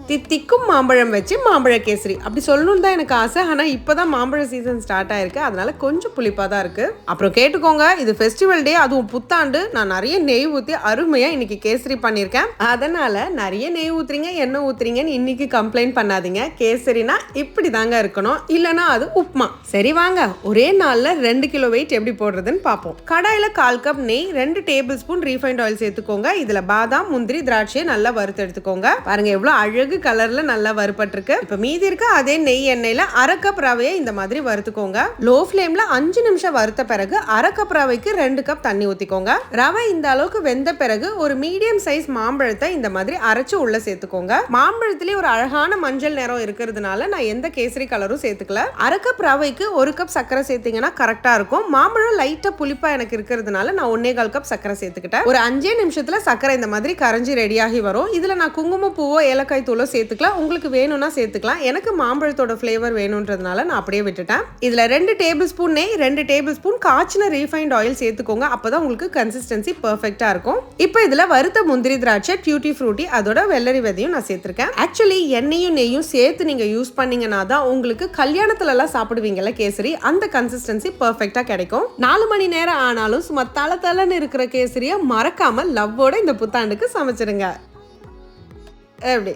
தித்திக்கும் மாம்பழம் வச்சு மாம்பழ கேசரி அப்படி சொல்லணும்னு தான் எனக்கு ஆசை. ஆனால் இப்போதான் மாம்பழ சீசன் ஸ்டார்ட் ஆயிருக்கு, அதனால கொஞ்சம் புளிப்பாக தான் இருக்கு. அப்புறம் கேட்டுக்கோங்க, இது ஃபெஸ்டிவல் டே, அதுவும் புத்தாண்டு. நான் நிறைய நெய் ஊற்றி அருமையா இன்னைக்கு கேசரி பண்ணியிருக்கேன். அதனால நிறைய நெய் ஊத்துறீங்க எண்ணெய் ஊத்துறீங்கன்னு இன்னைக்கு கம்ப்ளைண்ட் பண்ணாதீங்க. கேசரினா இப்படி தாங்க இருக்கணும், இல்லைன்னா அது உப்மா. சரி வாங்க, ஒரே நாளில் 2 கிலோ வெயிட் எப்படி போடுறதுன்னு பார்ப்போம். கடாயில் 1/4 கப் நெய், 2 டேபிள் ஸ்பூன் ரீஃபைண்ட் ஆயில் சேர்த்துக்கோங்க. இதில் பாதாம் முந்திரி திராட்சையை நல்லா வறுத்து எடுத்துக்கோங்க. பாருங்க எவ்வளோ அழகு கலர்ல நல்லா வறுபட்டிருக்கு. இப்ப மீதி இருக்க அதே நெய் எண்ணெயில 1/2 கப் ரவையை இந்த மாதிரி வறுத்துக்கோங்க. லோ ஃப்ளேம்ல 5 நிமிஷம் வறுத்த பிறகு 1/2 கப் ரவைக்கு 2 கப் தண்ணி ஊத்திக்கோங்க. ரவை இந்த அளவுக்கு வெந்த பிறகு ஒரு மீடியம் சைஸ் மாம்பழத்தை இந்த மாதிரி அரைச்சு உள்ள சேர்த்துக்கோங்க. மாம்பழத்திலே ஒரு அழகான மஞ்சள் நிறம் இருக்கிறதுனால நான் எந்த கேசரி கலரும் சேர்த்துக்கல. 1/2 கப் ரவைக்கு 1 கப் சர்க்கரை சேர்த்தீங்கன்னா கரெக்டா இருக்கும். மாம்பழம் லைட்டா புளிப்பா எனக்கு இருக்கிறதுனால நான் 1/4 கப் சர்க்கரை சேர்த்துக்கிட்டேன். ஒரு 5 நிமிஷத்துல சர்க்கரை இந்த மாதிரி கரைஞ்சி ரெடியாகி வரும். இதுல நான் குங்குமப்பூவோ ஏலக்காய் தூளோ சேர்த்துக்கலாம், உங்களுக்கு வேணும்னா சேர்த்துக்கலாம். எனக்கு மாம்பழத்தோட ஃப்ளேவர் வேணும்ன்றதுனால நான் அப்படியே விட்டுட்டேன். இதுல 2 டேபிள் ஸ்பூன் நெய், 2 டேபிள் ஸ்பூன் காய்ச்சின ரீஃபைண்ட் ஆயில் சேர்த்துக்கோங்க. அப்பதான் உங்களுக்கு கன்சிஸ்டன்சி பெர்ஃபெக்ட்டா இருக்கும். இப்போ இதுல வறுத்த முந்திரி திராட்சை, டியூட்டி ஃப்ரூட்டி, அதோட வெள்ளரி விதையும் நான் சேர்த்திருக்கேன். ஆக்சுவலி எண்ணெயும் நெய்யும் சேர்த்து நீங்க யூஸ் பண்ணீங்கன்னா தான் உங்களுக்கு கல்யாணத்துல எல்லாம் சாப்பிடுவீங்கல்ல கேசரி, அந்த கன்சிஸ்டன்சி பெர்ஃபெக்ட்டா கிடைக்கும். 4 மணி நேரம் ஆனாலும் சும்மா தல தலன்னு இருக்கிற கேசரியை மறக்காம லவ்வோட இந்த புத்தாண்டுக்கு சமைச்சிருங்க. எப்படி